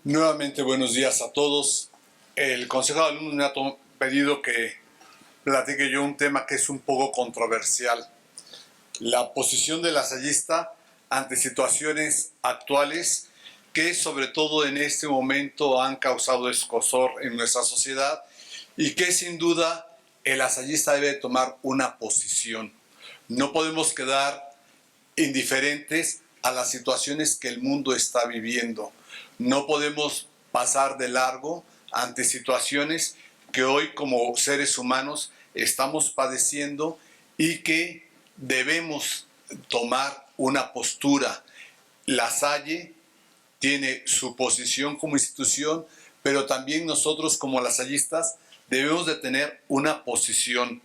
Nuevamente buenos días a todos. El Consejo de Alumnos me ha pedido que platique yo un tema que es un poco controversial. La posición del lasallista ante situaciones actuales que sobre todo en este momento han causado escozor en nuestra sociedad y que sin duda el lasallista debe tomar una posición. No podemos quedar indiferentes a las situaciones que el mundo está viviendo. No podemos pasar de largo ante situaciones que hoy como seres humanos estamos padeciendo y que debemos tomar una postura. La Salle tiene su posición como institución, pero también nosotros como lasallistas debemos de tener una posición.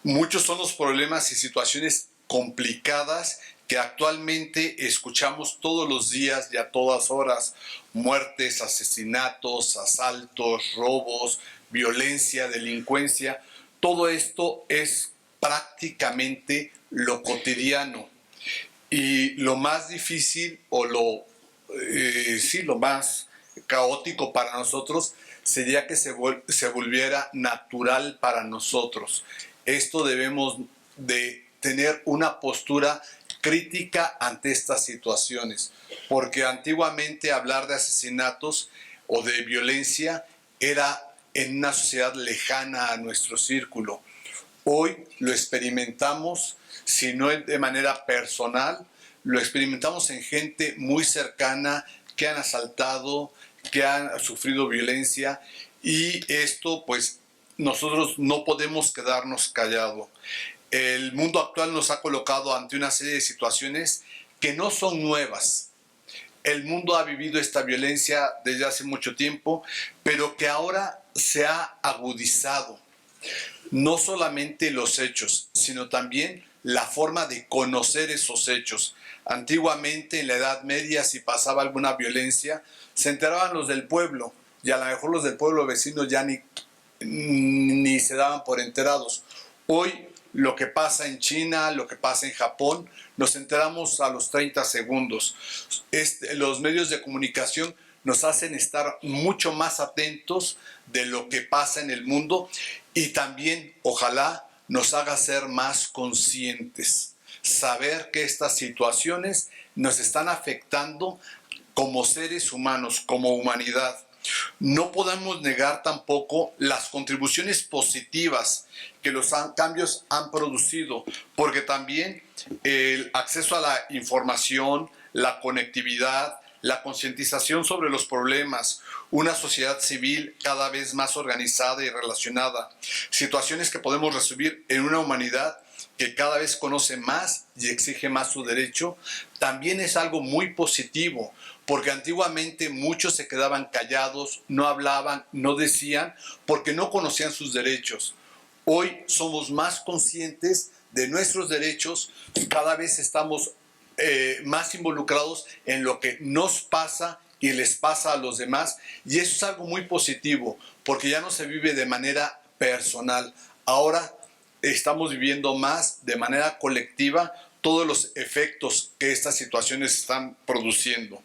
Muchos son los problemas y situaciones complicadas que actualmente escuchamos todos los días y a todas horas: muertes, asesinatos, asaltos, robos, violencia, delincuencia. Todo esto es prácticamente lo cotidiano. Y lo más difícil o lo más caótico para nosotros sería que se volviera natural para nosotros. Esto debemos de tener una postura crítica ante estas situaciones, porque antiguamente hablar de asesinatos o de violencia era en una sociedad lejana a nuestro círculo. Hoy lo experimentamos, si no de manera personal, lo experimentamos en gente muy cercana que han asaltado, que han sufrido violencia, y esto pues nosotros no podemos quedarnos callados. El mundo actual nos ha colocado ante una serie de situaciones que no son nuevas. El mundo ha vivido esta violencia desde hace mucho tiempo, pero que ahora se ha agudizado. No solamente los hechos, sino también la forma de conocer esos hechos. Antiguamente, en la Edad Media, si pasaba alguna violencia, se enteraban los del pueblo, y a lo mejor los del pueblo vecino ya ni se daban por enterados. Hoy, lo que pasa en China, lo que pasa en Japón, nos enteramos a los 30 segundos. Los medios de comunicación nos hacen estar mucho más atentos de lo que pasa en el mundo, y también, ojalá, nos haga ser más conscientes. Saber que estas situaciones nos están afectando como seres humanos, como humanidad. No podemos negar tampoco las contribuciones positivas que los cambios han producido, porque también el acceso a la información, la conectividad, la concientización sobre los problemas, una sociedad civil cada vez más organizada y relacionada, situaciones que podemos resumir en una humanidad que cada vez conoce más y exige más su derecho, también es algo muy positivo, porque antiguamente muchos se quedaban callados, no hablaban, no decían, porque no conocían sus derechos. Hoy somos más conscientes de nuestros derechos, cada vez estamos más involucrados en lo que nos pasa y les pasa a los demás, y eso es algo muy positivo, porque ya no se vive de manera personal. Ahora estamos viviendo más de manera colectiva todos los efectos que estas situaciones están produciendo.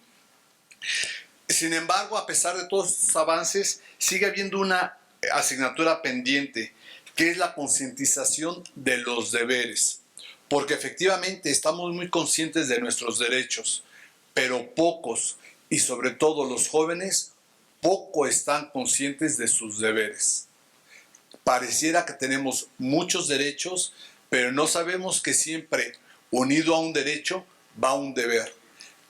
Sin embargo, a pesar de todos estos avances, sigue habiendo una asignatura pendiente, que es la concientización de los deberes. Porque efectivamente estamos muy conscientes de nuestros derechos, pero pocos, y sobre todo los jóvenes, poco están conscientes de sus deberes. Pareciera que tenemos muchos derechos, pero no sabemos que siempre unido a un derecho va un deber,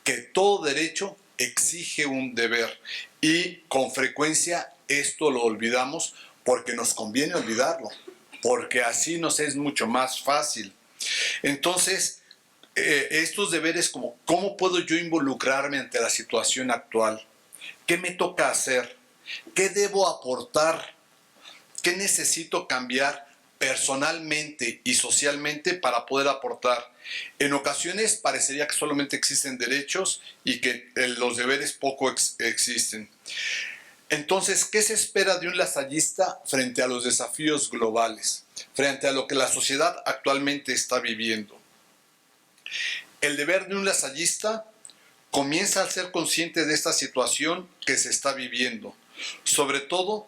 que todo derecho exige un deber, y con frecuencia esto lo olvidamos porque nos conviene olvidarlo, porque así nos es mucho más fácil. Entonces, estos deberes como ¿cómo puedo yo involucrarme ante la situación actual? ¿Qué me toca hacer? ¿Qué debo aportar? ¿Qué necesito cambiar personalmente y socialmente para poder aportar? En ocasiones parecería que solamente existen derechos y que los deberes poco existen. Entonces, ¿qué se espera de un lasallista frente a los desafíos globales? Frente a lo que la sociedad actualmente está viviendo. El deber de un lasallista Comienza a ser consciente de esta situación que se está viviendo. Sobre todo,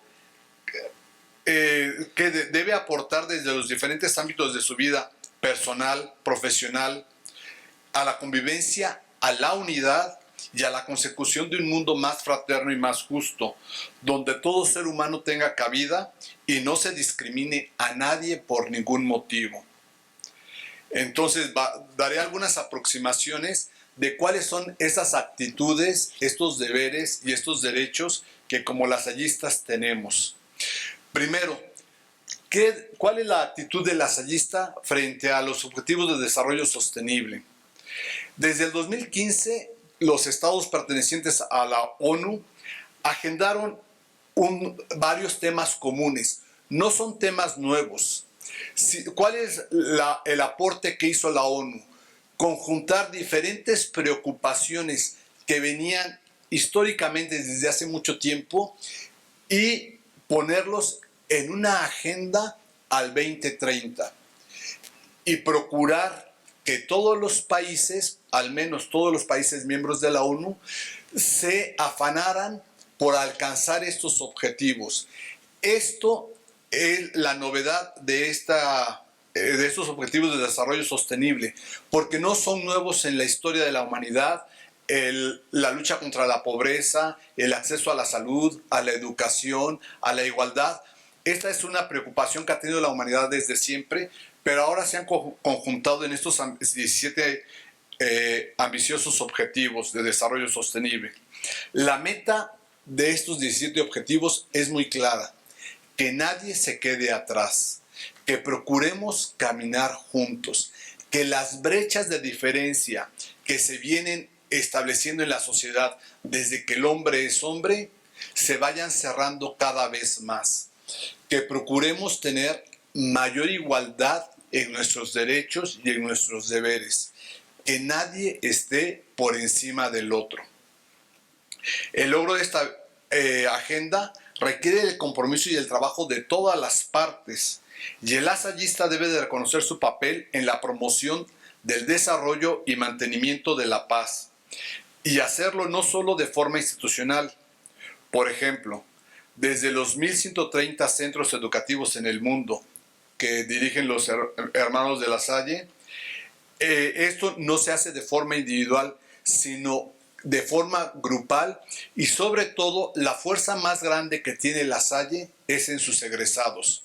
que debe aportar desde los diferentes ámbitos de su vida personal, profesional, a la convivencia, a la unidad y a la consecución de un mundo más fraterno y más justo, donde todo ser humano tenga cabida y no se discrimine a nadie por ningún motivo. Entonces, daré algunas aproximaciones de cuáles son esas actitudes, estos deberes y estos derechos que como lasallistas tenemos. Primero, ¿cuál es la actitud del lasallista frente a los objetivos de desarrollo sostenible? Desde el 2015, los estados pertenecientes a la ONU agendaron varios temas comunes. No son temas nuevos. ¿Cuál es el aporte que hizo la ONU? Conjuntar diferentes preocupaciones que venían históricamente desde hace mucho tiempo y ponerlos en una agenda al 2030 y procurar que todos los países, al menos todos los países miembros de la ONU, se afanaran por alcanzar estos objetivos. Esto es la novedad de estos objetivos de desarrollo sostenible, porque no son nuevos en la historia de la humanidad. La lucha contra la pobreza, el acceso a la salud, a la educación, a la igualdad. Esta es una preocupación que ha tenido la humanidad desde siempre, pero ahora se han conjuntado en estos 17 ambiciosos objetivos de desarrollo sostenible. La meta de estos 17 objetivos es muy clara: que nadie se quede atrás, que procuremos caminar juntos, que las brechas de diferencia que se vienen estableciendo en la sociedad desde que el hombre es hombre se vayan cerrando cada vez más, que procuremos tener mayor igualdad en nuestros derechos y en nuestros deberes, que nadie esté por encima del otro. El logro de esta agenda requiere el compromiso y el trabajo de todas las partes, y el lasallista debe de reconocer su papel en la promoción del desarrollo y mantenimiento de la paz, y hacerlo no solo de forma institucional. Por ejemplo, desde los 1130 centros educativos en el mundo que dirigen los hermanos de La Salle, esto no se hace de forma individual, sino de forma grupal, y sobre todo la fuerza más grande que tiene La Salle es en sus egresados,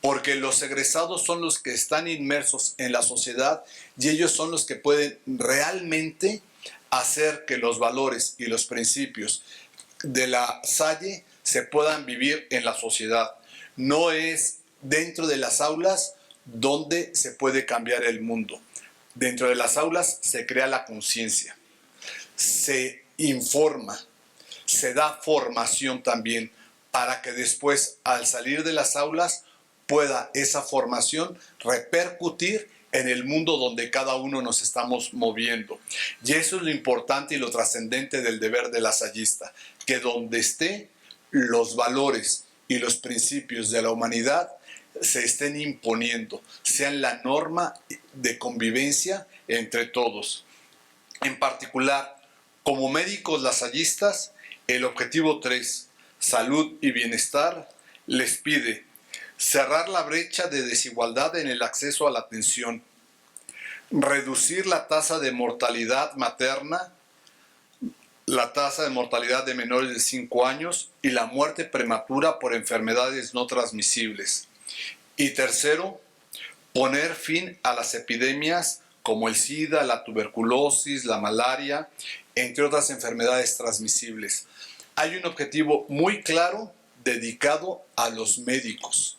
porque los egresados son los que están inmersos en la sociedad y ellos son los que pueden realmente hacer que los valores y los principios de La Salle se puedan vivir en la sociedad. No es dentro de las aulas donde se puede cambiar el mundo. Dentro de las aulas se crea la conciencia, se informa, se da formación también, para que después, al salir de las aulas, pueda esa formación repercutir en el mundo donde cada uno nos estamos moviendo. Y eso es lo importante y lo trascendente del deber del lasallista, que donde esté, los valores y los principios de la humanidad se estén imponiendo, sean la norma de convivencia entre todos. En particular, como médicos lasallistas, el objetivo 3, salud y bienestar, les pide cerrar la brecha de desigualdad en el acceso a la atención, reducir la tasa de mortalidad materna, la tasa de mortalidad de menores de 5 años y la muerte prematura por enfermedades no transmisibles. Y tercero, poner fin a las epidemias como el SIDA, la tuberculosis, la malaria, entre otras enfermedades transmisibles. Hay un objetivo muy claro dedicado a los médicos,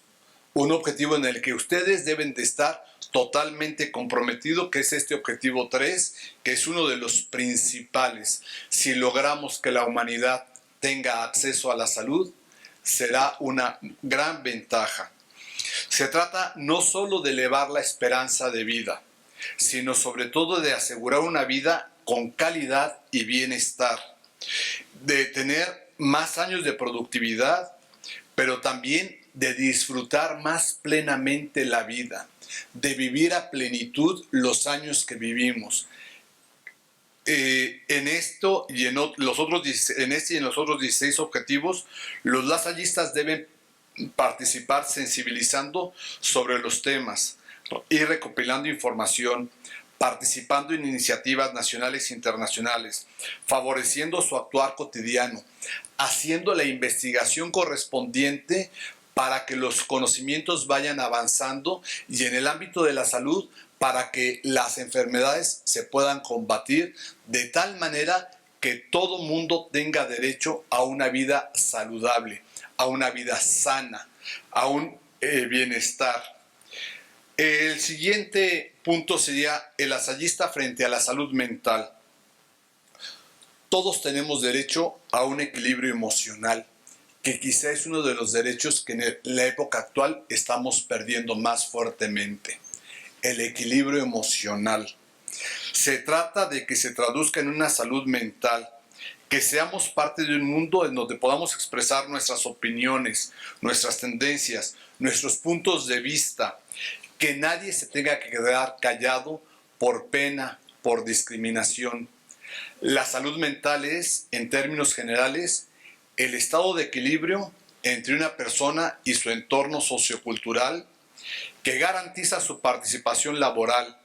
un objetivo en el que ustedes deben de estar totalmente comprometidos, que es este objetivo 3, que es uno de los principales. Si logramos que la humanidad tenga acceso a la salud, será una gran ventaja. Se trata no solo de elevar la esperanza de vida, sino sobre todo de asegurar una vida con calidad y bienestar, de tener más años de productividad, pero también de disfrutar más plenamente la vida, de vivir a plenitud los años que vivimos. en esto y en los otros en este y en los otros 16 objetivos, los lasallistas deben participar sensibilizando sobre los temas y recopilando información, participando en iniciativas nacionales e internacionales, favoreciendo su actuar cotidiano, haciendo la investigación correspondiente para que los conocimientos vayan avanzando y en el ámbito de la salud para que las enfermedades se puedan combatir de tal manera que todo mundo tenga derecho a una vida saludable, a una vida sana, a un bienestar. El siguiente punto sería el lasallista frente a la salud mental. Todos tenemos derecho a un equilibrio emocional, que quizá es uno de los derechos que en la época actual estamos perdiendo más fuertemente. El equilibrio emocional. Se trata de que se traduzca en una salud mental, que seamos parte de un mundo en donde podamos expresar nuestras opiniones, nuestras tendencias, nuestros puntos de vista, que nadie se tenga que quedar callado por pena, por discriminación. La salud mental es, en términos generales, el estado de equilibrio entre una persona y su entorno sociocultural que garantiza su participación laboral,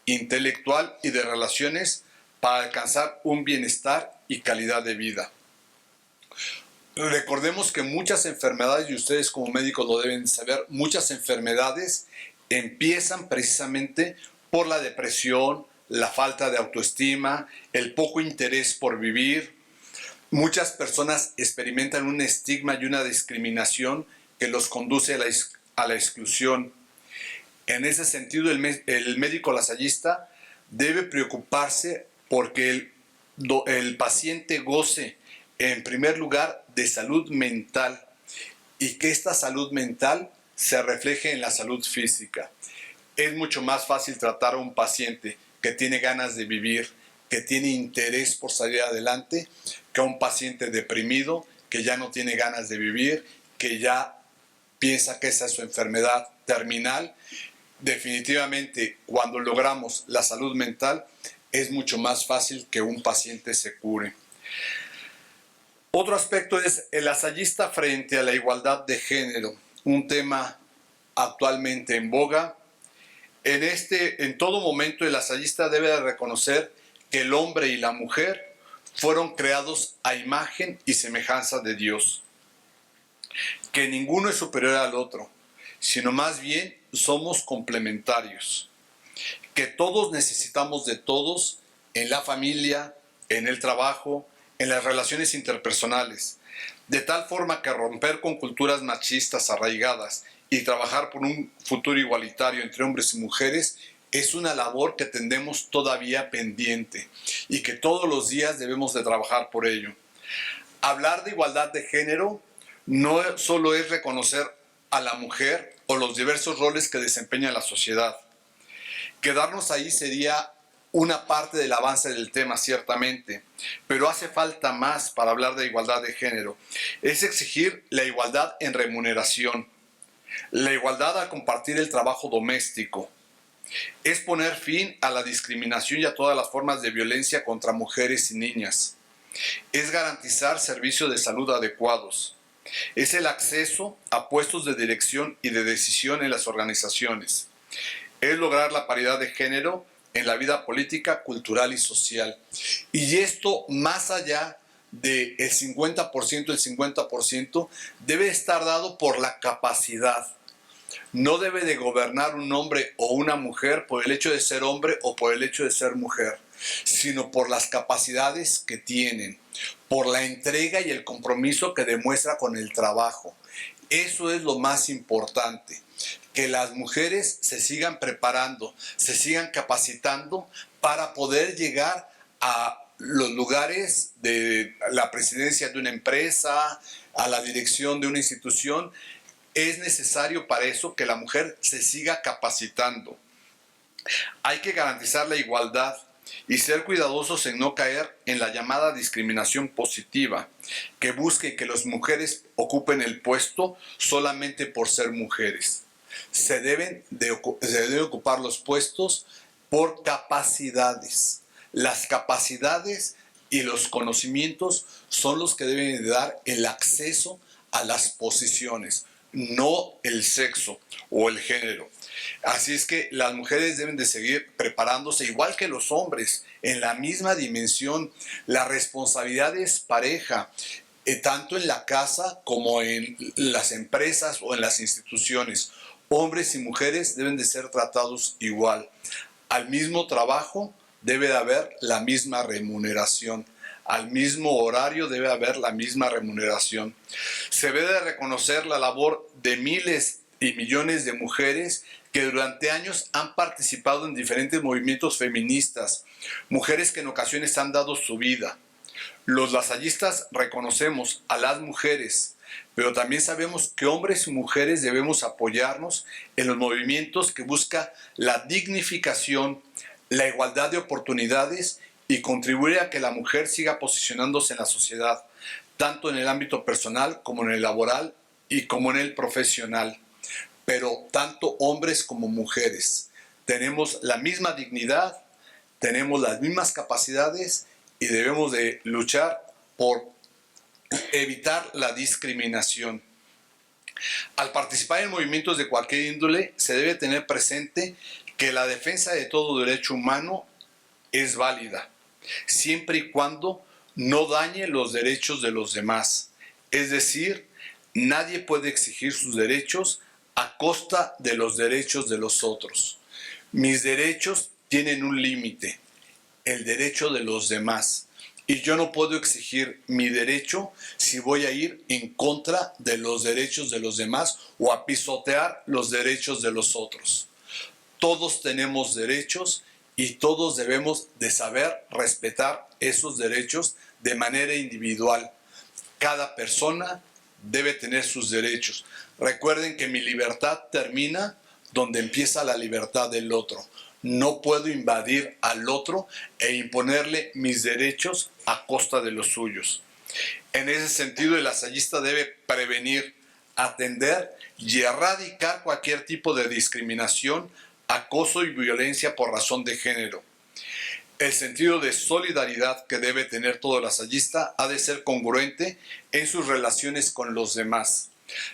intelectual y de relaciones para alcanzar un bienestar y calidad de vida. Recordemos que muchas enfermedades, y ustedes como médicos lo deben saber, muchas enfermedades empiezan precisamente por la depresión, la falta de autoestima, el poco interés por vivir. Muchas personas experimentan un estigma y una discriminación que los conduce a la exclusión. En ese sentido, el médico lasallista debe preocuparse porque el paciente goce, en primer lugar, de salud mental y que esta salud mental se refleje en la salud física. Es mucho más fácil tratar a un paciente que tiene ganas de vivir, que tiene interés por salir adelante, que a un paciente deprimido, que ya no tiene ganas de vivir, que ya piensa que esa es su enfermedad terminal. Definitivamente, cuando logramos la salud mental, es mucho más fácil que un paciente se cure. Otro aspecto es el lasallista frente a la igualdad de género, un tema actualmente en boga. En todo momento el lasallista debe de reconocer que el hombre y la mujer fueron creados a imagen y semejanza de Dios, que ninguno es superior al otro, sino más bien somos complementarios, que todos necesitamos de todos en la familia, en el trabajo, en las relaciones interpersonales, de tal forma que romper con culturas machistas arraigadas y trabajar por un futuro igualitario entre hombres y mujeres es una labor que tenemos todavía pendiente y que todos los días debemos de trabajar por ello. Hablar de igualdad de género no solo es reconocer a la mujer o los diversos roles que desempeña la sociedad. Quedarnos ahí sería una parte del avance del tema, ciertamente, pero hace falta más para hablar de igualdad de género. Es exigir la igualdad en remuneración, la igualdad al compartir el trabajo doméstico, es poner fin a la discriminación y a todas las formas de violencia contra mujeres y niñas, es garantizar servicios de salud adecuados, es el acceso a puestos de dirección y de decisión en las organizaciones, es lograr la paridad de género en la vida política, cultural y social. Y esto, más allá del 50%, el 50%, debe estar dado por la capacidad. No debe de gobernar un hombre o una mujer por el hecho de ser hombre o por el hecho de ser mujer, sino por las capacidades que tienen, por la entrega y el compromiso que demuestra con el trabajo. Eso es lo más importante, que las mujeres se sigan preparando, se sigan capacitando para poder llegar a los lugares de la presidencia de una empresa, a la dirección de una institución. Es necesario para eso que la mujer se siga capacitando. Hay que garantizar la igualdad y ser cuidadosos en no caer en la llamada discriminación positiva, que busque que las mujeres ocupen el puesto solamente por ser mujeres. Se deben ocupar los puestos por capacidades, Las capacidades y los conocimientos son los que deben dar el acceso a las posiciones, no el sexo o el género. Así es que las mujeres deben de seguir preparándose igual que los hombres, en la misma dimensión. La responsabilidad es pareja, tanto en la casa como en las empresas o en las instituciones. Hombres y mujeres deben de ser tratados igual. Al mismo trabajo debe de haber la misma remuneración. Al mismo horario debe haber la misma remuneración. Se debe de reconocer la labor de miles y millones de mujeres que durante años han participado en diferentes movimientos feministas, mujeres que en ocasiones han dado su vida. Los lasallistas reconocemos a las mujeres, pero también sabemos que hombres y mujeres debemos apoyarnos en los movimientos que buscan la dignificación, la igualdad de oportunidades y contribuir a que la mujer siga posicionándose en la sociedad, tanto en el ámbito personal como en el laboral y como en el profesional. Pero tanto hombres como mujeres tenemos la misma dignidad, tenemos las mismas capacidades y debemos de luchar por evitar la discriminación. Al participar en movimientos de cualquier índole, se debe tener presente que la defensa de todo derecho humano es válida, siempre y cuando no dañe los derechos de los demás. Es decir, nadie puede exigir sus derechos a costa de los derechos de los otros. Mis derechos tienen un límite, el derecho de los demás. Y yo no puedo exigir mi derecho si voy a ir en contra de los derechos de los demás o a pisotear los derechos de los otros. Todos tenemos derechos y todos debemos de saber respetar esos derechos de manera individual. Cada persona debe tener sus derechos. Recuerden que mi libertad termina donde empieza la libertad del otro. No puedo invadir al otro e imponerle mis derechos a costa de los suyos. En ese sentido, el lasallista debe prevenir, atender y erradicar cualquier tipo de discriminación, acoso y violencia por razón de género. El sentido de solidaridad que debe tener todo lasallista ha de ser congruente en sus relaciones con los demás.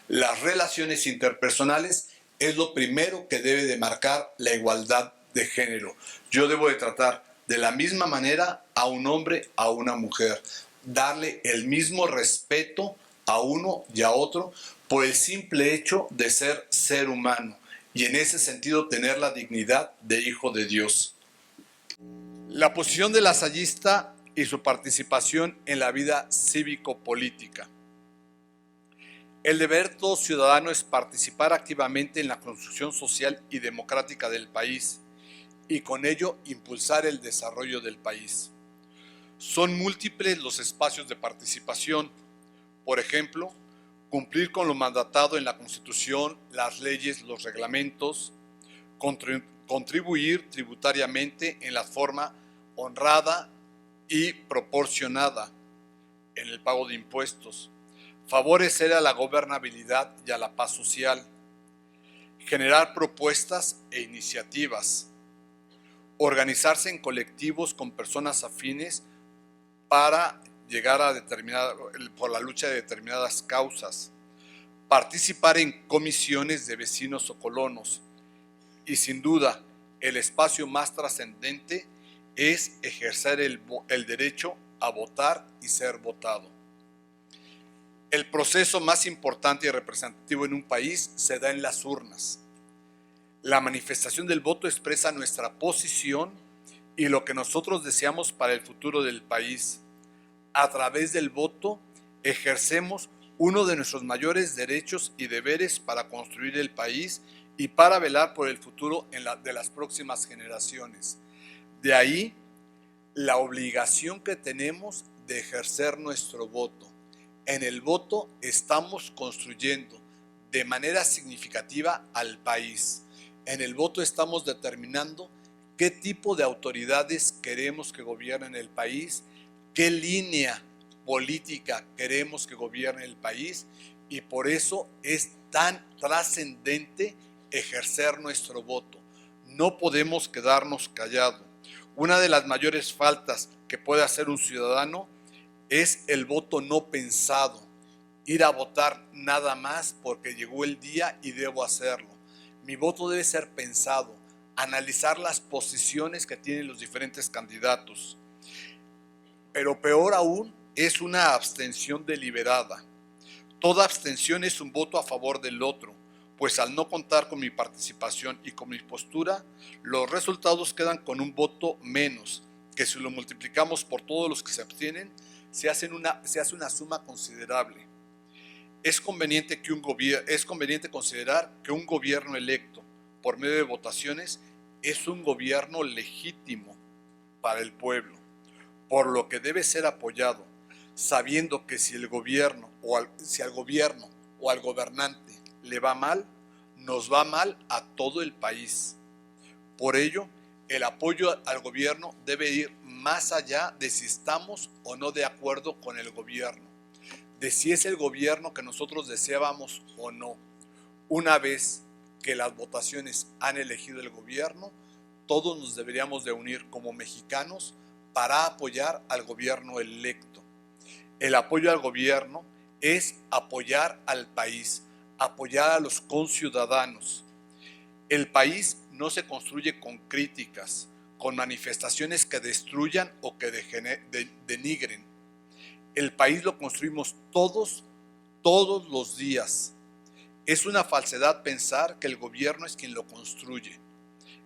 Las relaciones interpersonales es lo primero que debe de marcar la igualdad de género. Yo debo de tratar de la misma manera a un hombre, a una mujer, darle el mismo respeto a uno y a otro por el simple hecho de ser humano y en ese sentido tener la dignidad de hijo de Dios. La posición del lasallista y su participación en la vida cívico-política. El deber de todo ciudadano es participar activamente en la construcción social y democrática del país y con ello impulsar el desarrollo del país. Son múltiples los espacios de participación. Por ejemplo, cumplir con lo mandatado en la Constitución, las leyes, los reglamentos, contribuir tributariamente en la forma honrada y proporcionada en el pago de impuestos, favorecer a la gobernabilidad y a la paz social, generar propuestas e iniciativas, organizarse en colectivos con personas afines para llegar a por la lucha de determinadas causas, participar en comisiones de vecinos o colonos y sin duda el espacio más trascendente es ejercer el derecho a votar y ser votado. El proceso más importante y representativo en un país se da en las urnas. La manifestación del voto expresa nuestra posición y lo que nosotros deseamos para el futuro del país. A través del voto ejercemos uno de nuestros mayores derechos y deberes para construir el país y para velar por el futuro de las próximas generaciones. De ahí la obligación que tenemos de ejercer nuestro voto. En el voto estamos construyendo de manera significativa al país. En el voto estamos determinando qué tipo de autoridades queremos que gobiernen el país, qué línea política queremos que gobierne el país y por eso es tan trascendente ejercer nuestro voto. No podemos quedarnos callados. Una de las mayores faltas que puede hacer un ciudadano es el voto no pensado. Ir a votar nada más porque llegó el día y debo hacerlo. Mi voto debe ser pensado, analizar las posiciones que tienen los diferentes candidatos. Pero peor aún es una abstención deliberada. Toda abstención es un voto a favor del otro, pues al no contar con mi participación y con mi postura, los resultados quedan con un voto menos, que si lo multiplicamos por todos los que se abstienen, se hace una suma considerable. Es conveniente considerar que un gobierno electo por medio de votaciones es un gobierno legítimo para el pueblo, por lo que debe ser apoyado, sabiendo que si al gobierno o al gobernante le va mal, nos va mal a todo el país. Por ello, el apoyo al gobierno debe ir más allá de si estamos o no de acuerdo con el gobierno, de si es el gobierno que nosotros deseábamos o no. Una vez que las votaciones han elegido el gobierno, todos nos deberíamos de unir como mexicanos para apoyar al gobierno electo. El apoyo al gobierno es apoyar al país, apoyar a los conciudadanos. El país no se construye con críticas, con manifestaciones que destruyan o que denigren. El país lo construimos todos los días. Es una falsedad pensar que el gobierno es quien lo construye.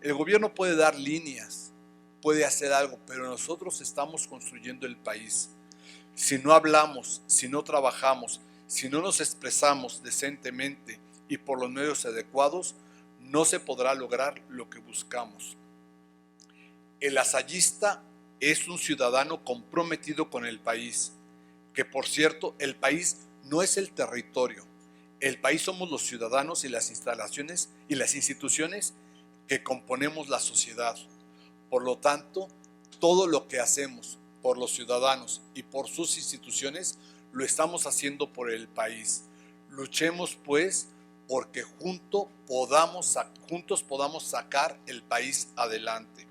El gobierno puede dar líneas, puede hacer algo, pero nosotros estamos construyendo el país. Si no hablamos, si no trabajamos, si no nos expresamos decentemente y por los medios adecuados, no se podrá lograr lo que buscamos. El lasallista es un ciudadano comprometido con el país, que por cierto, el país no es el territorio. El país somos los ciudadanos y las instalaciones y las instituciones que componemos la sociedad. Por lo tanto, todo lo que hacemos por los ciudadanos y por sus instituciones, lo estamos haciendo por el país. Luchemos, pues, porque juntos podamos sacar el país adelante.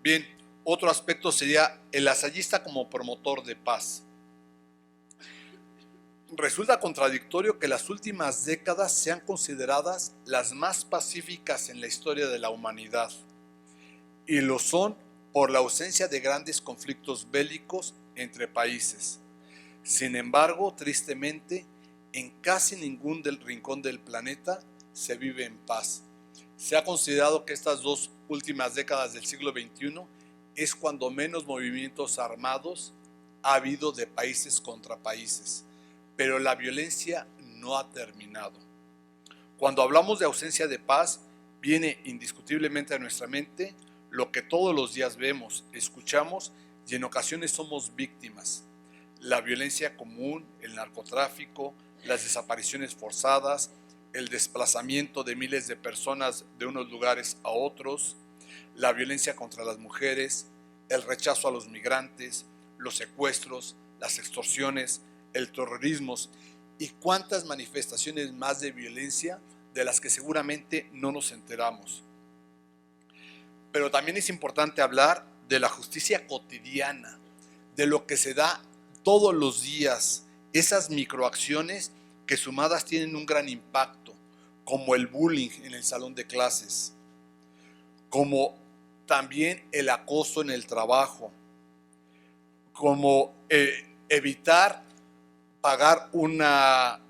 Bien, otro aspecto sería el lasallista como promotor de paz. Resulta contradictorio que las últimas décadas sean consideradas las más pacíficas en la historia de la humanidad, y lo son por la ausencia de grandes conflictos bélicos entre países. Sin embargo, tristemente, en casi ningún rincón del planeta se vive en paz. Se ha considerado que estas dos últimas décadas del siglo XXI es cuando menos movimientos armados ha habido de países contra países, pero la violencia no ha terminado. Cuando hablamos de ausencia de paz, viene indiscutiblemente a nuestra mente lo que todos los días vemos, escuchamos y en ocasiones somos víctimas: la violencia común, el narcotráfico, las desapariciones forzadas, el desplazamiento de miles de personas de unos lugares a otros, la violencia contra las mujeres, el rechazo a los migrantes, los secuestros, las extorsiones, el terrorismo y cuántas manifestaciones más de violencia de las que seguramente no nos enteramos. Pero también es importante hablar de la justicia cotidiana, de lo que se da todos los días, esas microacciones que sumadas tienen un gran impacto, como el bullying en el salón de clases, como también el acoso en el trabajo, como evitar dar una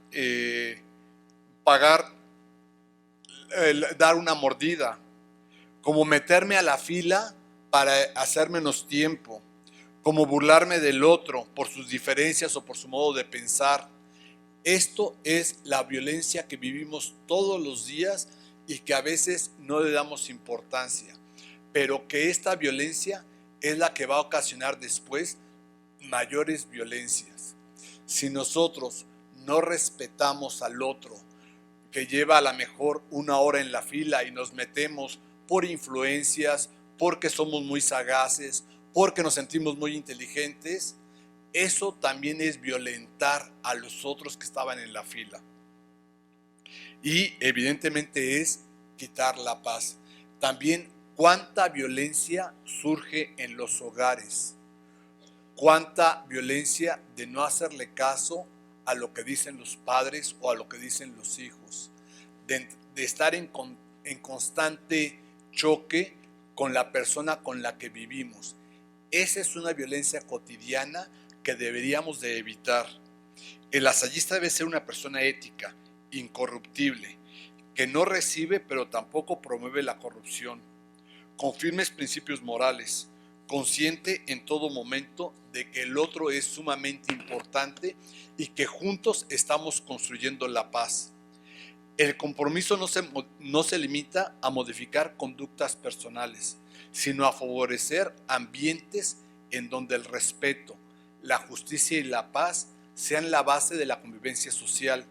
mordida, como meterme a la fila para hacer menos tiempo, como burlarme del otro por sus diferencias o por su modo de pensar. Esto es la violencia que vivimos todos los días y que a veces no le damos importancia, pero que esta violencia es la que va a ocasionar después mayores violencias. Si nosotros no respetamos al otro, que lleva a lo mejor una hora en la fila y nos metemos por influencias, porque somos muy sagaces, porque nos sentimos muy inteligentes, eso también es violentar a los otros que estaban en la fila. Y evidentemente es quitar la paz. También ¿Cuánta violencia surge en los hogares? ¿Cuánta violencia de no hacerle caso a lo que dicen los padres o a lo que dicen los hijos? De estar en constante choque con la persona con la que vivimos. Esa es una violencia cotidiana que deberíamos de evitar. El lasallista debe ser una persona ética, incorruptible, que no recibe pero tampoco promueve la corrupción, con firmes principios morales, consciente en todo momento de que el otro es sumamente importante y que juntos estamos construyendo la paz. El compromiso no se limita a modificar conductas personales, sino a favorecer ambientes en donde el respeto, la justicia y la paz sean la base de la convivencia social.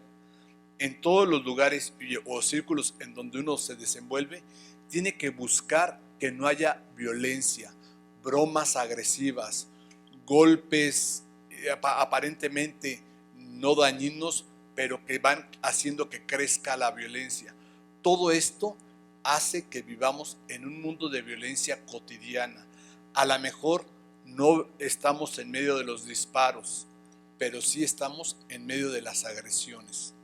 En todos los lugares o círculos en donde uno se desenvuelve, tiene que buscar que no haya violencia, bromas agresivas, golpes aparentemente no dañinos, pero que van haciendo que crezca la violencia. Todo esto hace que vivamos en un mundo de violencia cotidiana. A lo mejor no estamos en medio de los disparos, pero sí estamos en medio de las agresiones.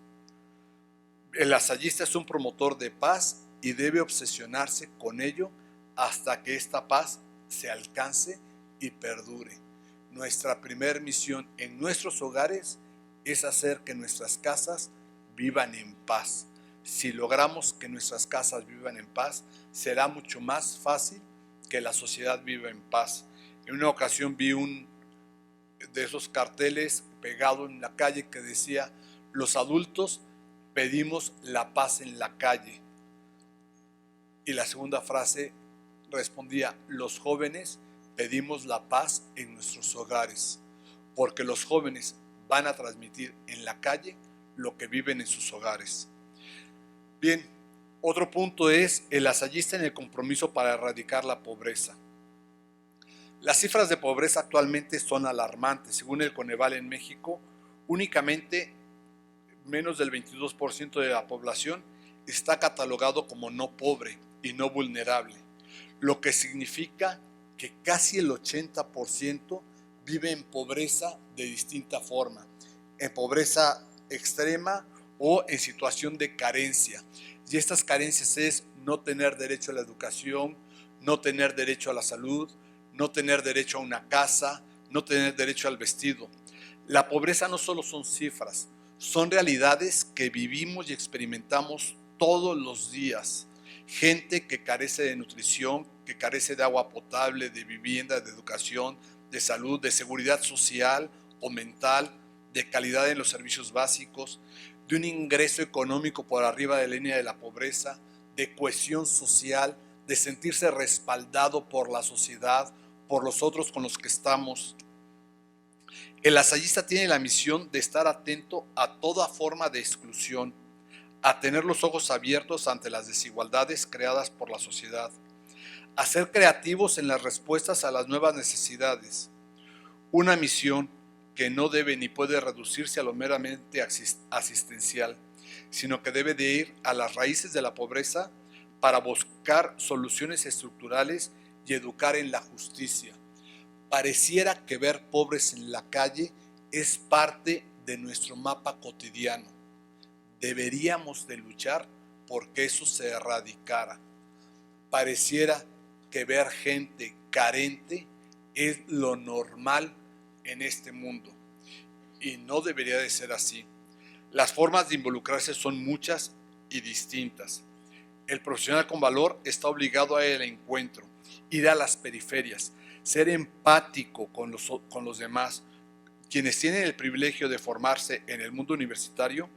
El lasallista es un promotor de paz y debe obsesionarse con ello hasta que esta paz se alcance y perdure. Nuestra primera misión en nuestros hogares es hacer que nuestras casas vivan en paz. Si logramos que nuestras casas vivan en paz, será mucho más fácil que la sociedad viva en paz. En una ocasión vi un de esos carteles pegado en la calle que decía: los adultos pedimos la paz en la calle. Y la segunda frase respondía: los jóvenes pedimos la paz en nuestros hogares, porque los jóvenes van a transmitir en la calle lo que viven en sus hogares. Bien, otro punto es el lasallista en el compromiso para erradicar la pobreza. Las cifras de pobreza actualmente son alarmantes. Según el Coneval en México, únicamente menos del 22% de la población está catalogado como no pobre y no vulnerable, lo que significa que casi el 80% vive en pobreza de distinta forma, en pobreza extrema o en situación de carencia. Y estas carencias es no tener derecho a la educación, no tener derecho a la salud, no tener derecho a una casa, no tener derecho al vestido. La pobreza no solo son cifras, son realidades que vivimos y experimentamos todos los días. Gente que carece de nutrición, que carece de agua potable, de vivienda, de educación, de salud, de seguridad social o mental, de calidad en los servicios básicos, de un ingreso económico por arriba de la línea de la pobreza, de cohesión social, de sentirse respaldado por la sociedad, por los otros con los que estamos. El lasallista tiene la misión de estar atento a toda forma de exclusión, a tener los ojos abiertos ante las desigualdades creadas por la sociedad, a ser creativos en las respuestas a las nuevas necesidades. Una misión que no debe ni puede reducirse a lo meramente asistencial, sino que debe de ir a las raíces de la pobreza para buscar soluciones estructurales y educar en la justicia. Pareciera que ver pobres en la calle es parte de nuestro mapa cotidiano. Deberíamos de luchar porque eso se erradicara. Pareciera que ver gente carente es lo normal en este mundo y no debería de ser así. Las formas de involucrarse son muchas y distintas. El profesional con valor está obligado a ir al encuentro, ir a las periferias, ser empático con los demás. Quienes tienen el privilegio de formarse en el mundo universitario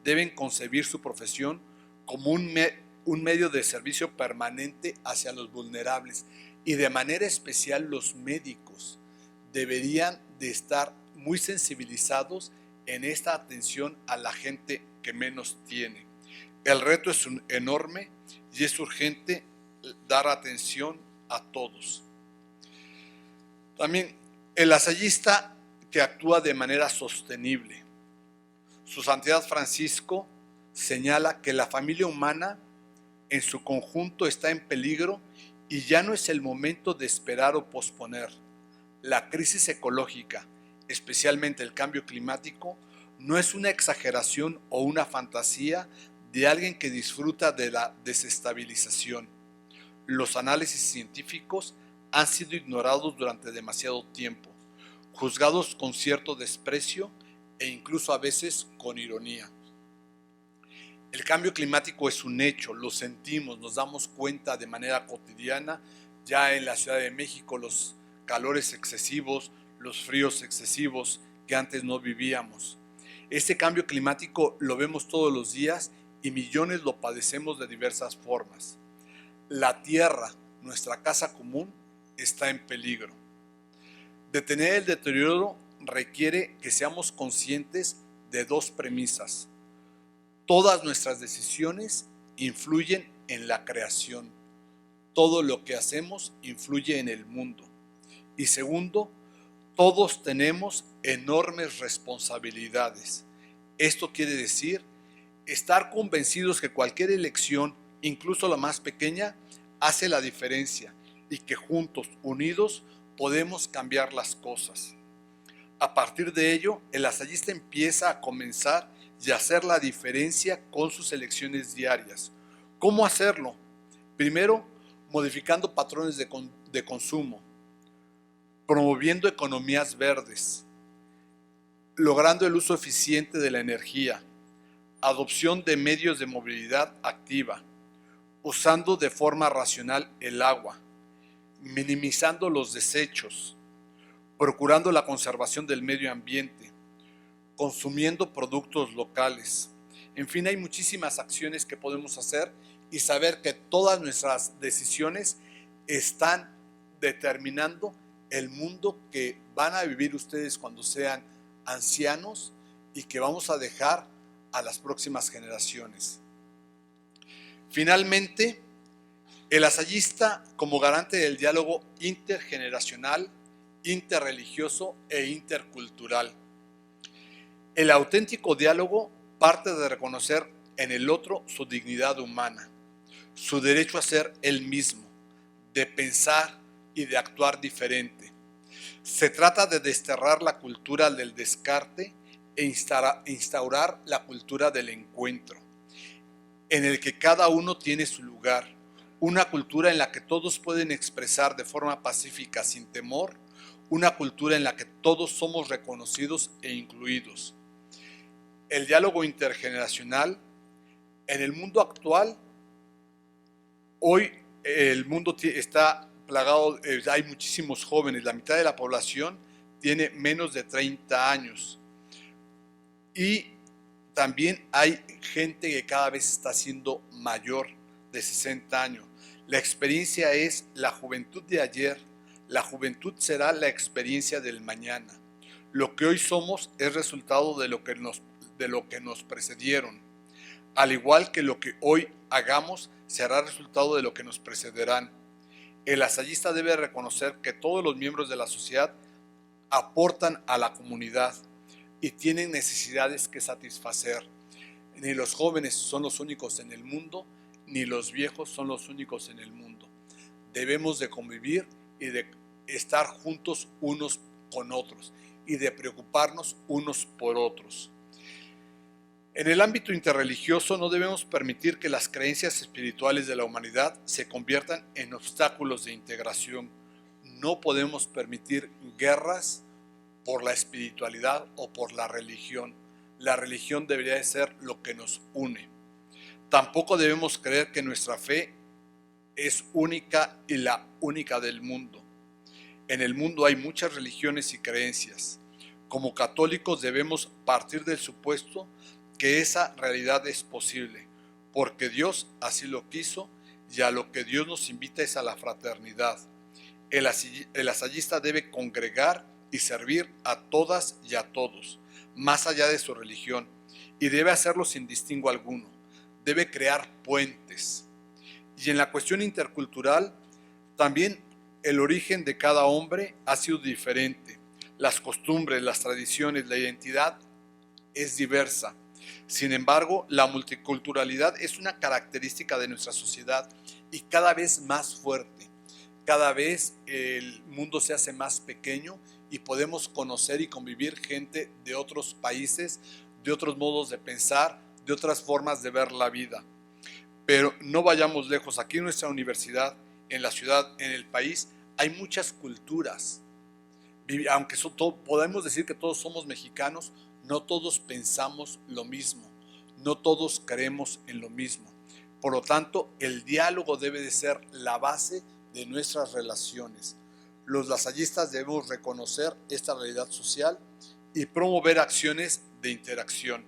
deben concebir su profesión como un medio de servicio permanente hacia los vulnerables, y de manera especial los médicos deberían de estar muy sensibilizados en esta atención a la gente que menos tiene. El reto es enorme y es urgente dar atención a todos. También el lasallista que actúa de manera sostenible. Su Santidad Francisco señala que la familia humana en su conjunto está en peligro Y ya no es el momento de esperar o posponer. La crisis ecológica, especialmente el cambio climático, no es una exageración o una fantasía de alguien que disfruta de la desestabilización. Los análisis científicos han sido ignorados durante demasiado tiempo, juzgados con cierto desprecio e incluso a veces con ironía. El cambio climático es un hecho, lo sentimos, nos damos cuenta de manera cotidiana. Ya en la Ciudad de México los calores excesivos, los fríos excesivos que antes no vivíamos. Este cambio climático lo vemos todos los días y millones lo padecemos de diversas formas. La Tierra, nuestra casa común, está en peligro. Detener el deterioro requiere que seamos conscientes de dos premisas. Todas nuestras decisiones influyen en la creación. Todo lo que hacemos influye en el mundo. Y segundo, todos tenemos enormes responsabilidades. Esto quiere decir estar convencidos que cualquier elección, incluso la más pequeña, hace la diferencia y que juntos, unidos, podemos cambiar las cosas. A partir de ello, el ensayista empieza a comenzar y hacer la diferencia con sus elecciones diarias. ¿Cómo hacerlo? Primero, modificando patrones de consumo, promoviendo economías verdes, logrando el uso eficiente de la energía, adopción de medios de movilidad activa, usando de forma racional el agua, minimizando los desechos, procurando la conservación del medio ambiente, consumiendo productos locales. En fin, hay muchísimas acciones que podemos hacer y saber que todas nuestras decisiones están determinando el mundo que van a vivir ustedes cuando sean ancianos y que vamos a dejar a las próximas generaciones. Finalmente, el ensayista como garante del diálogo intergeneracional, interreligioso e intercultural. El auténtico diálogo parte de reconocer en el otro su dignidad humana, su derecho a ser él mismo, de pensar y de actuar diferente. Se trata de desterrar la cultura del descarte e instaurar la cultura del encuentro, en el que cada uno tiene su lugar, una cultura en la que todos pueden expresar de forma pacífica sin temor, una cultura en la que todos somos reconocidos e incluidos. El diálogo intergeneracional en el mundo actual, hoy el mundo está plagado, hay muchísimos jóvenes, la mitad de la población tiene menos de 30 años y también hay gente que cada vez está siendo mayor de 60 años. La experiencia es la juventud de ayer, la juventud será la experiencia del mañana. Lo que hoy somos es resultado de lo que nos precedieron. Al igual que lo que hoy hagamos será resultado de lo que nos precederán. El ensayista debe reconocer que todos los miembros de la sociedad aportan a la comunidad y tienen necesidades que satisfacer. Ni los jóvenes son los únicos en el mundo, ni los viejos son los únicos en el mundo. Debemos de convivir y de estar juntos unos con otros y de preocuparnos unos por otros. En el ámbito interreligioso no debemos permitir que las creencias espirituales de la humanidad se conviertan en obstáculos de integración. No podemos permitir guerras por la espiritualidad o por la religión. La religión debería de ser lo que nos une. Tampoco debemos creer que nuestra fe es única y la única del mundo. En el mundo hay muchas religiones y creencias. Como católicos debemos partir del supuesto que esa realidad es posible, porque Dios así lo quiso y a lo que Dios nos invita es a la fraternidad. El ensayista debe congregar y servir a todas y a todos, más allá de su religión, y debe hacerlo sin distingo alguno. Debe crear puentes. Y en la cuestión intercultural, también el origen de cada hombre ha sido diferente. Las costumbres, las tradiciones, la identidad es diversa. Sin embargo, la multiculturalidad es una característica de nuestra sociedad y cada vez más fuerte. cada vez el mundo se hace más pequeño y podemos conocer y convivir gente de otros países, de otros modos de pensar, de otras formas de ver la vida. Pero no vayamos lejos. Aquí en nuestra universidad, en la ciudad, en el país, hay muchas culturas. Aunque podemos decir que todos somos mexicanos, no todos pensamos lo mismo, no todos creemos en lo mismo. Por lo tanto, el diálogo debe de ser la base de nuestras relaciones. Los lasallistas debemos reconocer esta realidad social y promover acciones de interacción.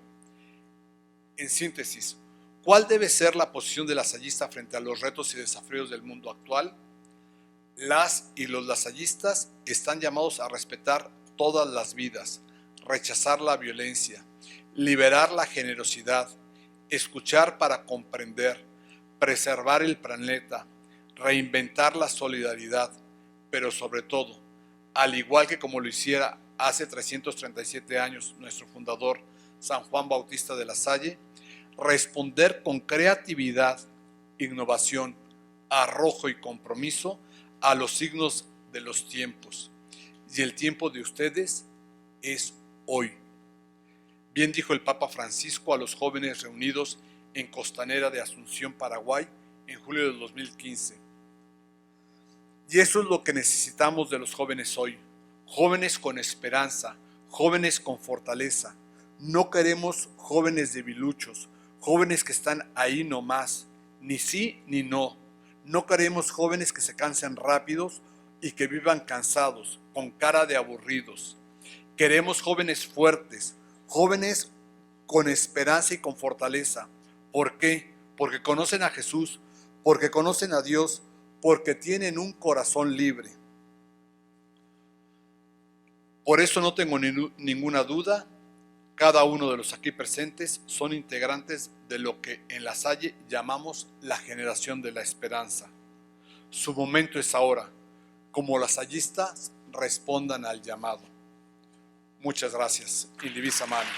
En síntesis, ¿cuál debe ser la posición del lasallista frente a los retos y desafíos del mundo actual? Las y los lasallistas están llamados a respetar todas las vidas, rechazar la violencia, liberar la generosidad, escuchar para comprender, preservar el planeta, reinventar la solidaridad, pero sobre todo, al igual que como lo hiciera hace 337 años nuestro fundador San Juan Bautista de la Salle, responder con creatividad, innovación, arrojo y compromiso a los signos de los tiempos. Y el tiempo de ustedes es hoy. Bien dijo el Papa Francisco a los jóvenes reunidos en Costanera de Asunción, Paraguay, en julio del 2015. Y eso es lo que necesitamos de los jóvenes hoy. Jóvenes con esperanza, jóvenes con fortaleza. No queremos jóvenes debiluchos, jóvenes que están ahí nomás, ni sí ni no. No queremos jóvenes que se cansen rápidos y que vivan cansados, con cara de aburridos. Queremos jóvenes fuertes, jóvenes con esperanza y con fortaleza. ¿Por qué? Porque conocen a Jesús, porque conocen a Dios, porque tienen un corazón libre. Por eso no tengo ninguna duda, cada uno de los aquí presentes son integrantes de lo que en La Salle llamamos la generación de la esperanza. Su momento es ahora. Como lasallistas, respondan al llamado. Muchas gracias. In divisa mano.